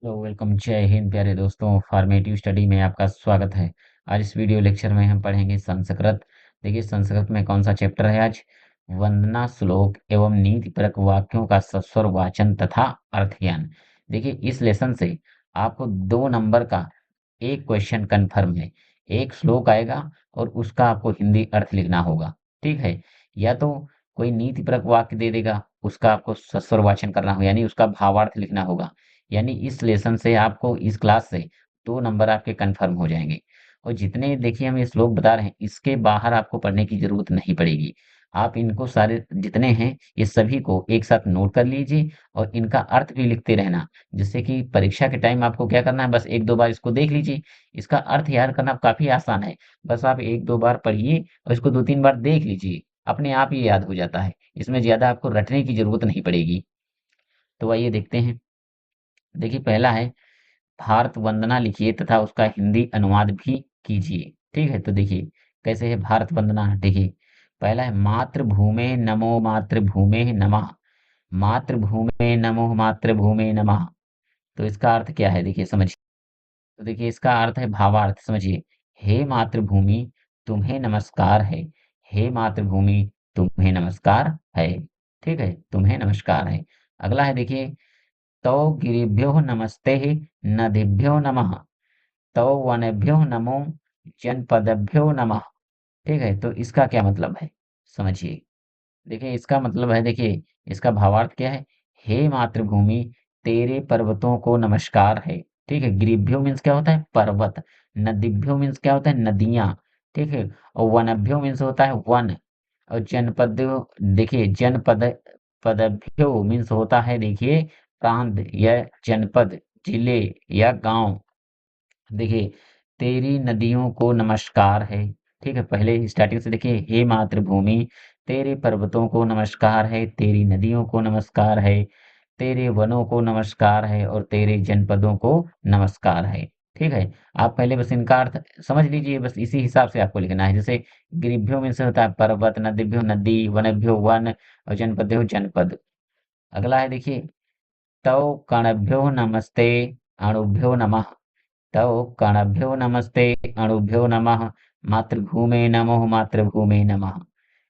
Hello welcome जय हिंद प्यारे दोस्तों। फॉर्मेटिव स्टडी में आपका स्वागत है। आज इस वीडियो लेक्चर में हम पढ़ेंगे संस्कृत। देखिए संस्कृत में कौन सा चैप्टर है आज। वंदना श्लोक एवं नीतिपरक वाक्यों का सस्वर वाचन तथा अर्थ ज्ञान। देखिए इस लेसन से आपको 2 नंबर का एक क्वेश्चन कंफर्म है। एक श्लोक आएगा और उसका आपको हिंदी अर्थ लिखना होगा। ठीक है। या तो कोई नीतिपरक वाक्य दे देगा, उसका आपको सस्वर वाचन करना होगा, यानी उसका भावार्थ लिखना होगा। यानी इस लेसन से आपको इस क्लास से 2 नंबर आपके कंफर्म हो जाएंगे। और जितने देखिए हम ये श्लोक बता रहे हैं, इसके बाहर आपको पढ़ने की जरूरत नहीं पड़ेगी। आप इनको सारे जितने हैं ये सभी को एक साथ नोट कर लीजिए और इनका अर्थ भी लिखते रहना, जिससे कि परीक्षा के टाइम आपको क्या करना है, बस एक दो बार इसको देख लीजिए। इसका अर्थ याद करना काफी आसान है। बस आप एक दो बार पढ़िए और इसको दो तीन बार देख लीजिए, अपने आप ही याद हो जाता है। इसमें ज्यादा आपको रटने की जरूरत नहीं पड़ेगी। तो आइए देखते हैं। देखिए पहला है भारत वंदना, लिखिए तथा उसका हिंदी अनुवाद भी कीजिए। ठीक है, तो देखिए कैसे है भारत वंदना। देखिए पहला है मातृभूमे नमो मातृभूमे नमः। मातृभूमे नमो मातृभूमे नमः। तो इसका अर्थ क्या है, देखिए समझिए। तो देखिए इसका अर्थ है भावार्थ समझिए। हे मातृभूमि तुम्हें नमस्कार है। हे मातृभूमि तुम्हें नमस्कार है। ठीक है, तुम्हें नमस्कार है। अगला है देखिए तौ गिरिभ्यो नमस्ते नदीभ्यो नमः। तौ वनेभ्यो नमो जनपदभ्यो नमः। ठीक है, तो इसका क्या मतलब है समझिए। देखिए इसका मतलब है, देखिए इसका भावार्थ क्या है। हे मातृभूमि तेरे पर्वतों को नमस्कार है। ठीक है, गिरिभ्यो मीन्स क्या होता है पर्वत। नदीभ्यो मीन्स क्या होता है नदियां। ठीक है, और वनभ्यो मीन्स होता है वन। और जनपद, देखिए जनपद पदभ्यो मीन्स होता है देखिए प्रांत या जनपद, जिले या गांव। देखिए तेरी नदियों को नमस्कार है। ठीक है, पहले स्टार्टिंग से देखिए हे मातृभूमि तेरे पर्वतों को नमस्कार है, तेरी नदियों को नमस्कार है, तेरे वनों को नमस्कार है और तेरे जनपदों को नमस्कार है। ठीक है, आप पहले बस इनका अर्थ समझ लीजिए, बस इसी हिसाब से आपको लिखना है। जैसे गिरिभ्यो में से होता है पर्वत, नदीभ्यो नदी, वनभ्यो वन और जनपद्यो जनपद। अगला है देखिए तव कणभ्यो नमस्ते अणुभ्यो नमः। तव कणभ्यो नमस्ते अणुभ्यो नमः मातृभूमे नमो मातृभूमे नमः।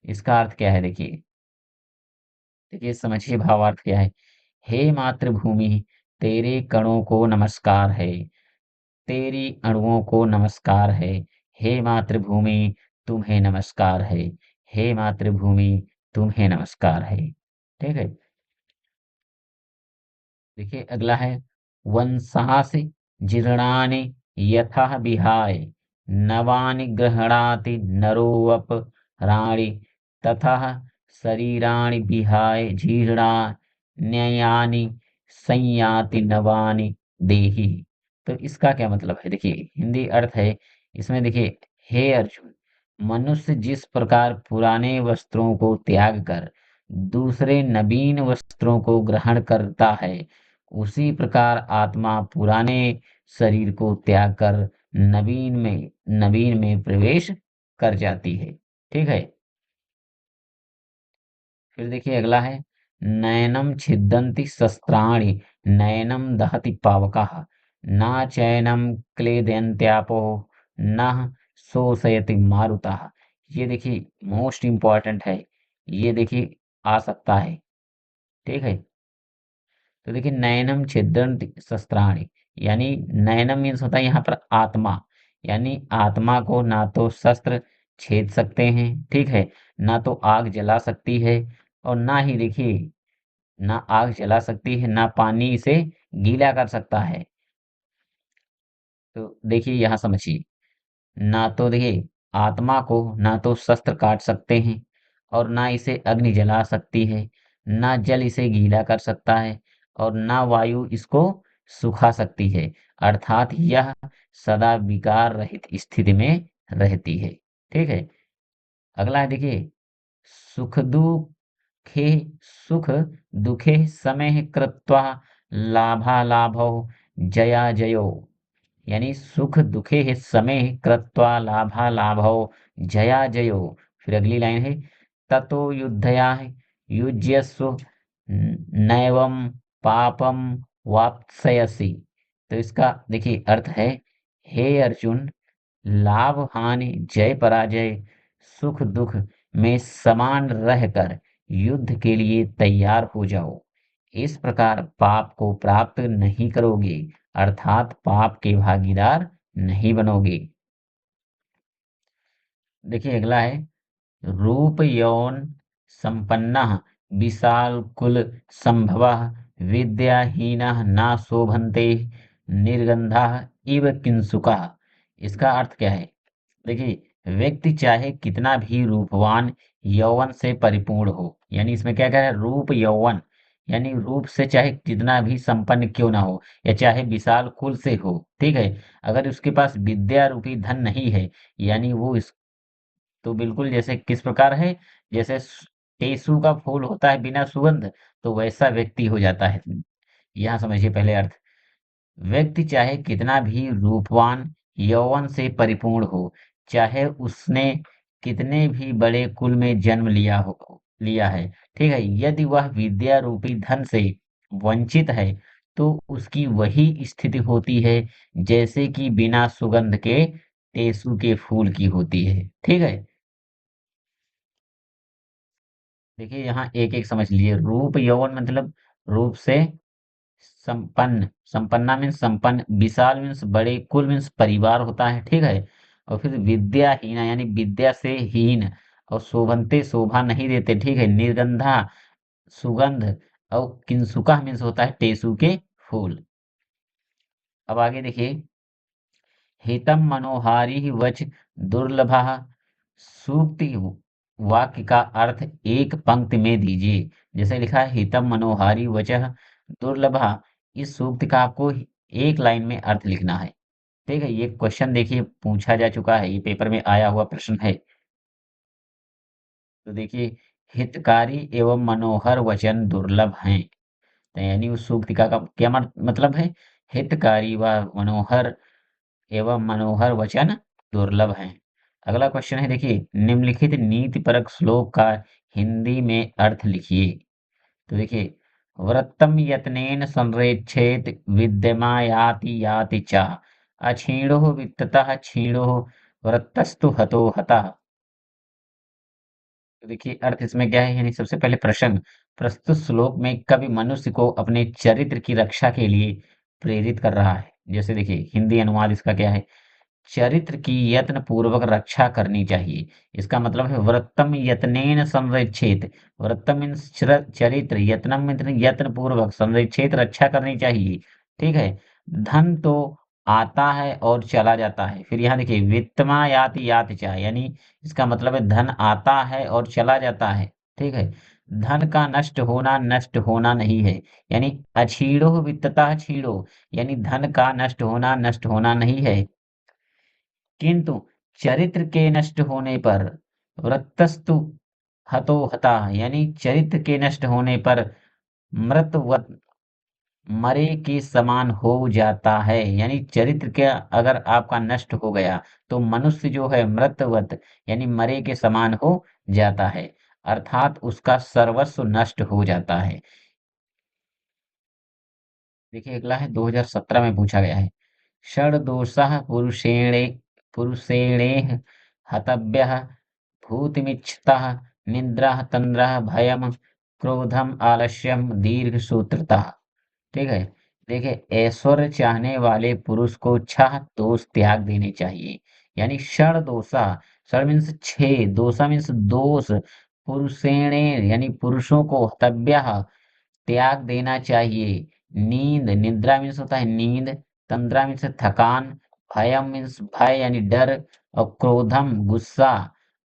इसका अर्थ क्या है देखिए। देखिए समझिए भावार्थ क्या है। हे मातृभूमि तेरे कणों को नमस्कार है, तेरी अणुओं को नमस्कार है। हे मातृभूमि तुम्हें नमस्कार है। हे मातृभूमि तुम्हें नमस्कार है। ठीक है, देखिए अगला है वंशासि जीर्णानि यथा विहाय नवानि गृह्णाति नरोऽप राणि तथा शरीराणि विहाय जीर्णान्यानि संयाति नवानि देहि। तो इसका क्या मतलब है, देखिए हिंदी अर्थ है इसमें। देखिए हे अर्जुन, मनुष्य जिस प्रकार पुराने वस्त्रों को त्याग कर दूसरे नवीन वस्त्रों को ग्रहण करता है, उसी प्रकार आत्मा पुराने शरीर को त्याग कर नवीन में प्रवेश कर जाती है। ठीक है, फिर देखिए अगला है नैनम छिदन्ति शस्त्राणि नैनम दहति पावकः न चैनम क्लेदयन्त्यापो न शोषयति मारुतः। ये देखिए मोस्ट इम्पॉर्टेंट है। ये देखिए आ सकता है। ठीक है, तो देखिए नैनम छिदन्ति शस्त्राणि, यानी नैनम मीन्स होता है यहाँ पर आत्मा। यानी आत्मा को ना तो शस्त्र छेद सकते हैं, ठीक है, ना तो आग जला सकती है, और ना ही देखिए ना आग जला सकती है ना पानी इसे गीला कर सकता है। तो देखिए यहाँ समझिए, ना तो देखिए आत्मा को ना तो शस्त्र काट सकते हैं और ना इसे अग्नि जला सकती है, ना जल इसे गीला कर सकता है और ना वायु इसको सुखा सकती है। अर्थात यह सदा विकार रहित स्थिति में रहती है। ठीक है, अगला है देखिए सुख दुखे सुख दुखे समय कृत्वा लाभालाभौ जया जयो। यानी सुख दुखे है समय कृत्वा लाभालाभौ जया जयो। फिर अगली लाइन है ततो युद्धया युज्यस्व नैवं पापम वाप्स्यसि। तो इसका देखिए अर्थ है, हे अर्जुन, लाभ हानि जय पराजय सुख दुख में समान रहकर युद्ध के लिए तैयार हो जाओ। इस प्रकार पाप को प्राप्त नहीं करोगे, अर्थात पाप के भागीदार नहीं बनोगे। देखिए अगला है, रूप यौन संपन्ना विशाल कुल संभव विद्याहीना ना शोभन्ते निर्गंधा इव किंसुका। इसका अर्थ क्या है? देखिए व्यक्ति चाहे कितना भी रूपवान यौवन से परिपूर्ण हो, यानी इसमें क्या कह रहा है, रूप यौवन यानी रूप से चाहे कितना भी संपन्न क्यों ना हो, या चाहे विशाल कुल से हो, ठीक है, अगर उसके पास विद्या रूपी धन नहीं है, यानी वो इस तो बिल्कुल जैसे किस प्रकार है, जैसे टेसू का फूल होता है बिना सुगंध, तो वैसा व्यक्ति हो जाता है। यहाँ समझिए पहले अर्थ, व्यक्ति चाहे कितना भी रूपवान यौवन से परिपूर्ण हो, चाहे उसने कितने भी बड़े कुल में जन्म लिया है, ठीक है, यदि वह विद्या रूपी धन से वंचित है, तो उसकी वही स्थिति होती है जैसे कि बिना सुगंध के टेसू के फूल की होती है, ठीक है। देखिए यहाँ एक एक समझ लीजिए, रूप यौवन मतलब रूप से संपन्न, संपन्ना मीन्स संपन्न, विशाल मीन्स बड़े, कुल मीन्स परिवार होता है, ठीक है, और फिर विद्याहीना यानी विद्या से हीन, और शोभनते शोभा नहीं देते, ठीक है, निर्गंधा सुगंध, और किंसुका मीन्स होता है टेसू के फूल। अब आगे देखिए, हितम मनोहारी वच दुर्लभः, सूक्ति वाक्य का अर्थ एक पंक्ति में दीजिए। जैसे लिखा है हितम मनोहारी वचः दुर्लभः, इस सूक्ति का आपको एक लाइन में अर्थ लिखना है, ठीक है। ये क्वेश्चन देखिए पूछा जा चुका है, ये पेपर में आया हुआ प्रश्न है। तो देखिए, हितकारी एवं मनोहर वचन दुर्लभ हैं, तो यानी उस सूक्ति का क्या मतलब है, हितकारी व मनोहर एवं मनोहर वचन दुर्लभ हैं। अगला क्वेश्चन है, देखिए, निम्नलिखित नीति परक श्लोक का हिंदी में अर्थ लिखिए। तो देखिए, व्रतम यत्नेन संरेच्छेत विद्यमायाति याति च, अक्षीणो वित्ततः क्षीणो व्रतस्तु हतो हतः। तो देखिए अर्थ इसमें क्या है, यानी सबसे पहले प्रसंग, प्रस्तुत श्लोक में कवि मनुष्य को अपने चरित्र की रक्षा के लिए प्रेरित कर रहा है। जैसे देखिए हिंदी अनुवाद इसका क्या है, चरित्र की यत्न पूर्वक रक्षा करनी चाहिए। इसका मतलब है व्रतम यत्नेन संरक्षेत, व्रतम मीन्स चरित्र, यत्नम मीन्स यत्न पूर्वक, संरक्षेत रक्षा करनी चाहिए, ठीक है। धन तो आता है और चला जाता है, फिर यहाँ देखिए वित्तमा याति याति चा, यानी इसका मतलब है धन आता है और चला जाता है, ठीक है। धन का नष्ट होना नहीं है, यानी अछीड़ो वित्तता छीड़ो, यानी धन का नष्ट होना नहीं है, किंतु चरित्र के नष्ट होने पर वृत्तस्तु हतो हता, यानी चरित्र के नष्ट होने पर मृतवत, मरे के समान हो जाता है, यानी चरित्र के अगर आपका नष्ट हो गया तो मनुष्य जो है मृतवत यानी मरे के समान हो जाता है, अर्थात उसका सर्वस्व नष्ट हो जाता है। देखिए अगला है 2017 में पूछा गया है, षड दोषः पुरुषेणेह हतव्यः भूतिमिच्छतः निद्रा तंद्रा भयम क्रोधम आलस्यम दीर्घ सूत्रता, ठीक है। देखिए ऐश्वर्य चाहने वाले पुरुष को छह दोष त्याग देने चाहिए, यानी षड दोषा, षड मीन्स छह, दोषा मीन्स दोष, पुरुषेणे यानी पुरुषों को, हतव्य त्याग देना चाहिए। नींद, निद्रा मीन्स होता है नींद, तंद्रा मीन्स थकान, भयम मीन्स भय यानी डर, और क्रोधम गुस्सा,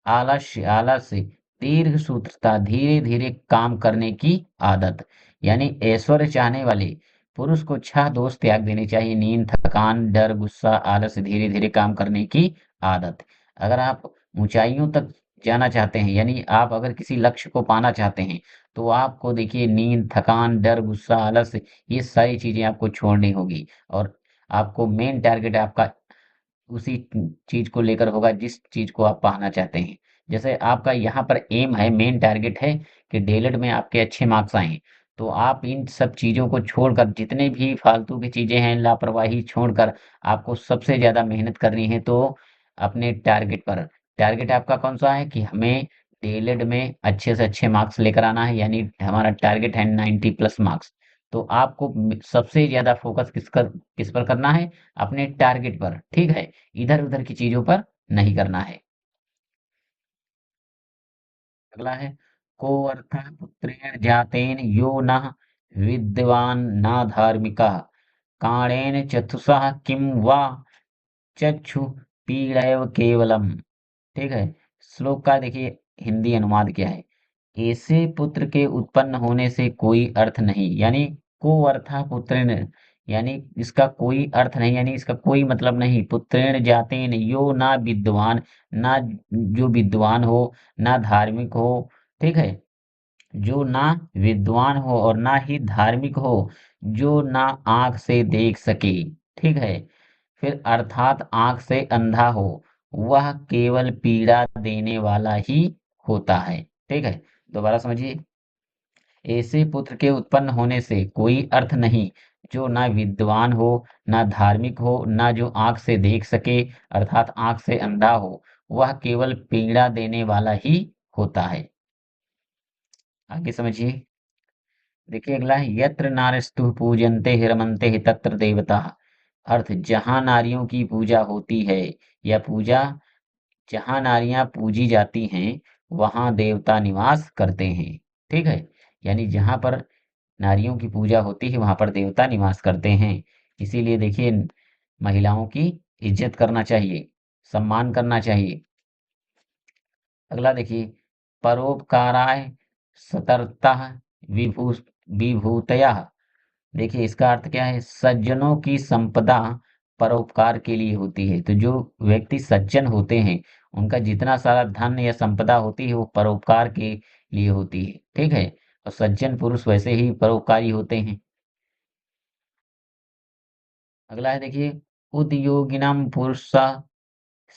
आलस्य आलस्य, दीर्घ सूत्रता धीरे धीरे काम करने की आदत, यानी ऐश्वर्य चाहने वाले पुरुष को छह दोष त्याग देने चाहिए, नींद, थकान, डर, गुस्सा, आलस्य, धीरे धीरे काम करने की आदत। अगर आप ऊंचाइयों तक जाना चाहते हैं, यानी आप अगर किसी लक्ष्य को पाना चाहते हैं, तो आपको देखिए नींद, थकान, डर, गुस्सा, आलस, ये सारी चीजें आपको छोड़नी होगी, और आपको मेन टारगेट आपका उसी चीज को लेकर होगा जिस चीज को आप पाना चाहते हैं। जैसे आपका यहाँ पर एम है, मेन टारगेट है कि डीएलएड में आपके अच्छे मार्क्स आए, तो आप इन सब चीज़ों को छोड़कर, जितने भी फालतू की चीज़ें हैं, लापरवाही छोड़कर आपको सबसे ज़्यादा मेहनत करनी है, तो अपने टारगेट पर। टारगेट आपका कौन सा है कि हमें डीएलएड में अच्छे से अच्छे मार्क्स लेकर आना है, यानी हमारा टारगेट है 90 प्लस मार्क्स। तो आपको सबसे ज़्यादा फोकस किस पर करना है? अपने टारगेट पर, ठीक है? इधर उधर की चीज़ों पर नहीं करना है। अगला है, को अर्थः पुत्रेण जातेन यो न विद्वान न धार्मिका काणेन चतुषा किं वा चक्षु पीड़ैव केवलम। ठीक है। श्लोक का देखिए हिंदी अनुवाद क्या है। ऐसे पुत्र के उत्पन्न होने से कोई अर्थ नहीं, यानी को अर्था पुत्रेण, यानी इसका कोई अर्थ नहीं, यानी इसका कोई मतलब नहीं। पुत्रेण जातेन यो ना विद्वान, ना जो विद्वान हो, ना धार्मिक हो, ठीक है, जो ना विद्वान हो और ना ही धार्मिक हो, जो ना आंख से देख सके, ठीक है, फिर अर्थात आंख से अंधा हो, वह केवल पीड़ा देने वाला ही होता है। ठीक है, दोबारा समझिए। ऐसे पुत्र के उत्पन्न होने से कोई अर्थ नहीं, जो ना विद्वान हो, ना धार्मिक हो, ना जो आंख से देख सके अर्थात आंख से अंधा हो, वह केवल पीड़ा देने वाला ही होता है। आगे समझिए। देखिए अगला है, यत्र नार्यस्तु पूजन्ते हिरमन्ते हि तत्र देवता। अर्थ, जहाँ नारियों की पूजा होती है, या पूजा, जहाँ नारियां पूजी जाती हैं, वहाँ देवता निवास करते हैं। ठीक है, यानी जहाँ पर नारियों की पूजा होती है, वहाँ पर देवता निवास करते हैं। इसीलिए देखिए, महिलाओं की इज्जत करना चाहिए, सम्मान करना चाहिए। अगला देखिए, परोपकाराय सतर्कतः विभू विभूतयः। देखिए इसका अर्थ क्या है? सज्जनों की संपदा परोपकार के लिए होती है। तो जो व्यक्ति सज्जन होते हैं, उनका जितना सारा धन या संपदा होती है, वो परोपकार के लिए होती है। ठीक है, और सज्जन पुरुष वैसे ही परोपकारी होते हैं। अगला है देखिए, उद्योगिनम पुरुष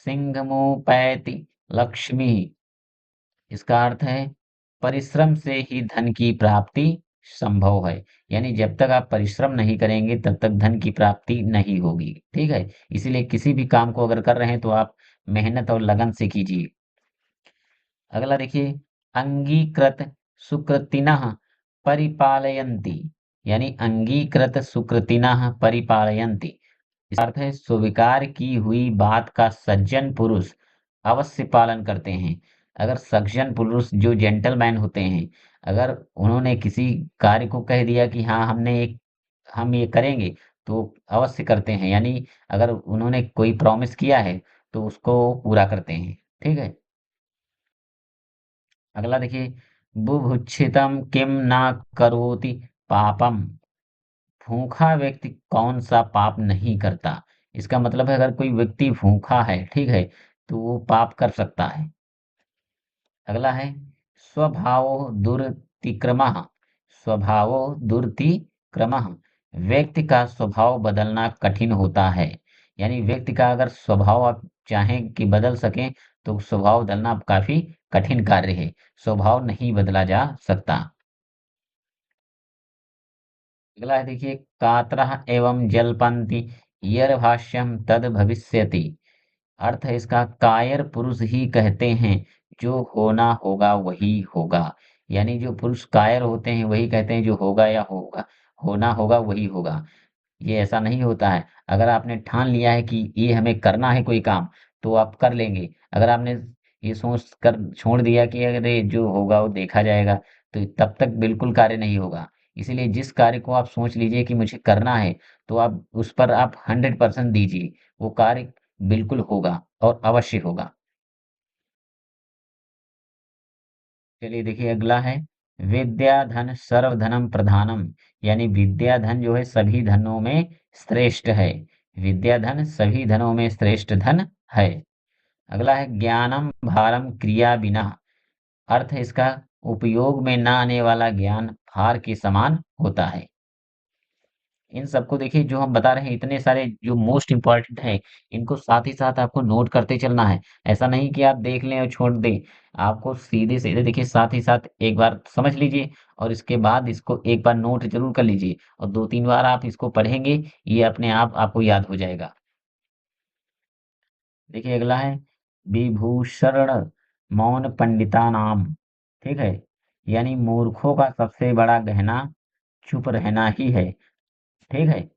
सिंहमोपैति लक्ष्मी। इसका अर्थ है, परिश्रम से ही धन की प्राप्ति संभव है। यानी जब तक आप परिश्रम नहीं करेंगे, तब तक धन की प्राप्ति नहीं होगी। ठीक है, इसीलिए किसी भी काम को अगर कर रहे हैं, तो आप मेहनत और लगन से कीजिए। अगला देखिए, अंगीकृत सुकृतिनः परिपालयन्ति, यानी अंगीकृत सुकृतिनः परिपालयन्ति। इसका अर्थ है, स्वीकार की हुई बात का सज्जन पुरुष अवश्य पालन करते हैं। अगर सज्जन पुरुष जो जेंटलमैन होते हैं, अगर उन्होंने किसी कार्य को कह दिया कि हाँ हम ये करेंगे, तो अवश्य करते हैं। यानी अगर उन्होंने कोई प्रॉमिस किया है, तो उसको पूरा करते हैं। ठीक है। अगला देखिए, बुभुक्षितम किम ना करोति पापम। भूखा व्यक्ति कौन सा पाप नहीं करता? इसका मतलब है, अगर कोई व्यक्ति भूखा है, ठीक है, तो वो पाप कर सकता है। अगला है, स्वभावो दुरतिक्रमः। स्वभावो दुरतिक्रमः, व्यक्ति का स्वभाव बदलना कठिन होता है। यानी व्यक्ति का अगर स्वभाव आप चाहें कि बदल सकें, तो स्वभाव बदलना काफी कठिन कार्य है। स्वभाव नहीं बदला जा सकता। अगला है देखिए, कातरः एवं जल्पन्ति यर्भाष्यम तद भविष्यति। अर्थ है इसका, कायर पुरुष ही कहते हैं, जो होना होगा वही होगा। यानी जो पुरुष कायर होते हैं, वही कहते हैं जो होगा या होगा, होना होगा वही होगा। ये ऐसा नहीं होता है। अगर आपने ठान लिया है कि ये हमें करना है कोई काम, तो आप कर लेंगे। अगर आपने ये सोच कर छोड़ दिया कि अरे जो होगा वो देखा जाएगा, तो तब तक बिल्कुल कार्य नहीं होगा। इसीलिए जिस कार्य को आप सोच लीजिए कि मुझे करना है, तो आप उस पर आप 100% दीजिए, वो कार्य बिल्कुल होगा और अवश्य होगा। चलिए देखिए अगला है, विद्या धन सर्व धनम प्रधानम। यानी विद्या धन जो है सभी धनों में श्रेष्ठ है। विद्या धन सभी धनों में श्रेष्ठ धन है। अगला है, ज्ञानम भारम क्रिया बिना। अर्थ है इसका, उपयोग में न आने वाला ज्ञान भार के समान होता है। इन सबको देखिए जो हम बता रहे हैं इतने सारे जो मोस्ट इम्पोर्टेंट है, इनको साथ ही साथ आपको नोट करते चलना है। ऐसा नहीं कि आप देख लें और छोड़ दें। आपको सीधे-सीधे देखिए साथ ही साथ एक बार समझ लीजिए और इसके बाद इसको एक बार नोट ज़रूर कर लीजिए और 2-3 बार आप इसको पढ़ेंगे, ये अपने आप आपको याद हो जाएगा। देखिए अगला है विभूषण मौन पंडितानाम, ठीक है? यानी मूर्खों का सबसे बड़ा गहना चुप रहना ही है, ठीक है?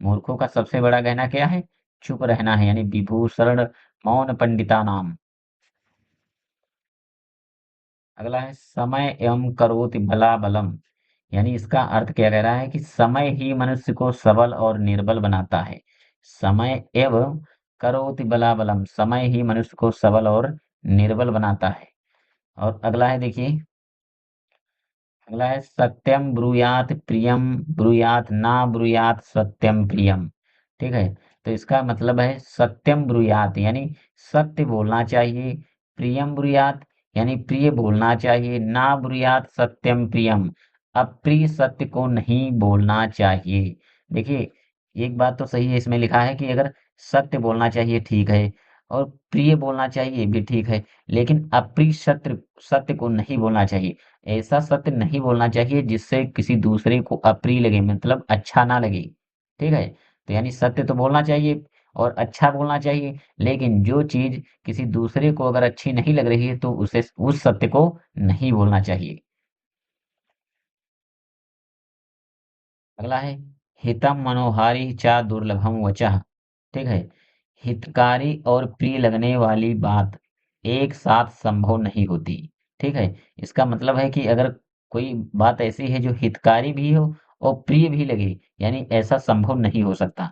मूर्खों का सबसे बड़ा गहना क्या है? चुप रहना है यानी विभूषण मौन पंडितानाम। अगला है समय एवं करोति बलाबलम, यानी इसका अर्थ क्या कह रहा है कि समय ही मनुष्य को सबल और निर्बल बनाता है। समय एवं करोति बलाबलम, समय ही मनुष्य को सबल और निर्बल बनाता है। और अगला है देखिए, अगला है सत्यम ब्रूयात प्रियम ब्रूयात ना ब्रूयात सत्यम प्रियम, ठीक है? तो इसका मतलब है सत्यम ब्रूयात यानी सत्य बोलना चाहिए, प्रियम ब्रूयात यानी प्रिय बोलना चाहिए, ना ब्रूयात सत्यम प्रियम, अप्रिय सत्य को नहीं बोलना चाहिए। देखिए एक बात तो सही है, इसमें लिखा है कि अगर सत्य बोलना चाहिए ठीक है और प्रिय बोलना चाहिए भी ठीक है, लेकिन अप्रिय सत्य सत्य को नहीं बोलना चाहिए। ऐसा सत्य नहीं बोलना चाहिए जिससे किसी दूसरे को अप्रिय लगे, मतलब अच्छा ना लगे, ठीक है? तो यानी सत्य तो बोलना चाहिए और अच्छा बोलना चाहिए, लेकिन जो चीज किसी दूसरे को अगर अच्छी नहीं लग रही है तो उसे उस सत्य को नहीं बोलना चाहिए। अगला है हितम मनोहारी चा दुर्लभम वचः, ठीक है? हितकारी और प्रिय लगने वाली बात एक साथ संभव नहीं होती, ठीक है? इसका मतलब है कि अगर कोई बात ऐसी है जो हितकारी भी हो और प्रिय भी लगे, यानी ऐसा संभव नहीं हो सकता।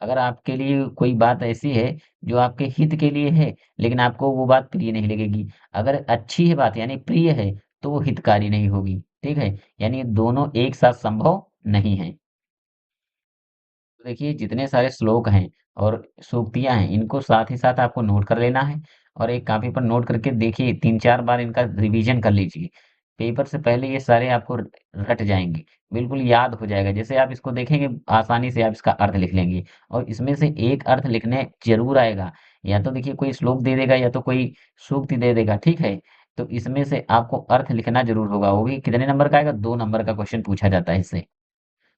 अगर आपके लिए कोई बात ऐसी है जो आपके हित के लिए है, लेकिन आपको वो बात प्रिय नहीं लगेगी। अगर अच्छी है बात यानी प्रिय है, तो वो हितकारी नहीं होगी, ठीक है? यानी दोनों एक साथ संभव नहीं है। तो देखिए जितने सारे श्लोक हैं और सूक्तियाँ हैं, इनको साथ ही साथ आपको नोट कर लेना है और एक कॉपी पर नोट करके देखिए 3-4 बार इनका रिवीजन कर लीजिए। पेपर से पहले ये सारे आपको रट जाएँगे, बिल्कुल याद हो जाएगा। जैसे आप इसको देखेंगे आसानी से आप इसका अर्थ लिख लेंगे और इसमें से एक अर्थ लिखने ज़रूर आएगा। या तो देखिए कोई श्लोक दे देगा या तो कोई सूक्ति दे देगा, ठीक है? तो इसमें से आपको अर्थ लिखना ज़रूर होगा, वो भी कितने नंबर का आएगा? 2 नंबर का क्वेश्चन पूछा जाता है इससे।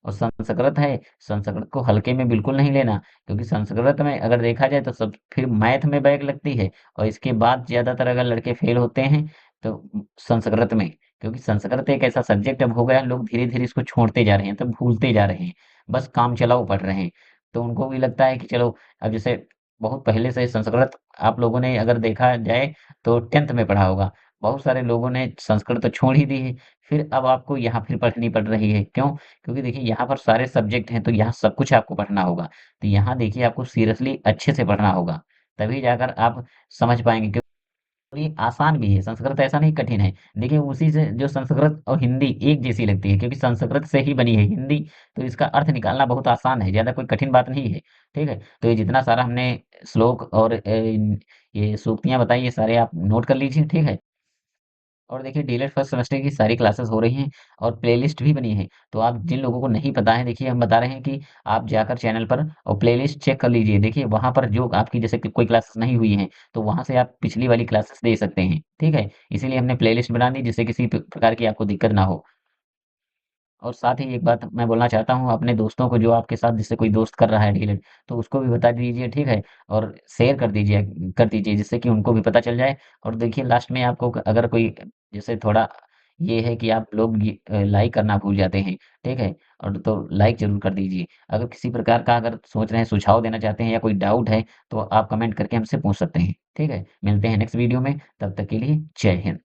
और संस्कृत है, संस्कृत को हल्के में बिल्कुल नहीं लेना, क्योंकि संस्कृत में अगर देखा जाए तो सब फिर मैथ में बैक लगती है और इसके बाद ज़्यादातर अगर लड़के फेल होते हैं तो संस्कृत में, क्योंकि संस्कृत एक ऐसा सब्जेक्ट अब हो गया, लोग धीरे-धीरे इसको छोड़ते जा रहे हैं, तो भूलते जा रहे हैं, बस काम चलाऊ पढ़ रहे हैं। तो उनको भी लगता है कि चलो अब जैसे बहुत पहले से संस्कृत आप लोगों ने अगर देखा जाए तो 10th में पढ़ा होगा, बहुत सारे लोगों ने संस्कृत तो छोड़ ही दी है, फिर अब आपको यहाँ फिर पढ़नी पड़ रही है, क्यों? क्योंकि देखिए यहाँ पर सारे सब्जेक्ट हैं तो यहाँ सब कुछ आपको पढ़ना होगा। तो यहाँ देखिए आपको सीरियसली अच्छे से पढ़ना होगा, तभी जाकर आप समझ पाएँगे, क्योंकि ये आसान भी है, संस्कृत ऐसा नहीं कठिन है। देखिए उसी से जो संस्कृत और हिंदी एक जैसी लगती है, क्योंकि संस्कृत से ही बनी है हिंदी, तो इसका अर्थ निकालना बहुत आसान है, ज़्यादा कोई कठिन बात नहीं है, ठीक है? तो ये जितना सारा हमने श्लोक और ये सूक्तियाँ बताई, ये सारे आप नोट कर लीजिए, ठीक है? और देखिए डीएलएड फर्स्ट सेमेस्टर की सारी क्लासेस हो रही हैं और प्लेलिस्ट भी बनी है। तो आप जिन लोगों को नहीं पता है देखिए हम बता रहे हैं कि आप जाकर चैनल पर और प्लेलिस्ट चेक कर लीजिए। देखिए वहाँ पर जो आपकी जैसे कि कोई क्लासेस नहीं हुई हैं, तो वहाँ से आप पिछली वाली क्लासेस दे सकते हैं। ठीक है? इसीलिए हमने प्लेलिस्ट बना दी जिससे किसी प्रकार की आपको दिक्कत ना हो। और साथ ही एक बात मैं बोलना चाहता हूँ अपने दोस्तों को, जो आपके साथ जिससे कोई दोस्त कर रहा है डीएलएड, तो उसको भी बता दीजिए, ठीक है? और शेयर कर दीजिए जिससे कि उनको भी पता चल जाए। और देखिए लास्ट में आपको अगर कोई जैसे थोड़ा ये है कि आप लोग लाइक करना भूल जाते हैं, ठीक है? और तो लाइक ज़रूर कर दीजिए। अगर किसी प्रकार का अगर सोच रहे हैं, सुझाव देना चाहते हैं या कोई डाउट है, तो आप कमेंट करके हमसे पूछ सकते हैं, ठीक है? मिलते हैं नेक्स्ट वीडियो में, तब तक के लिए जय हिंद।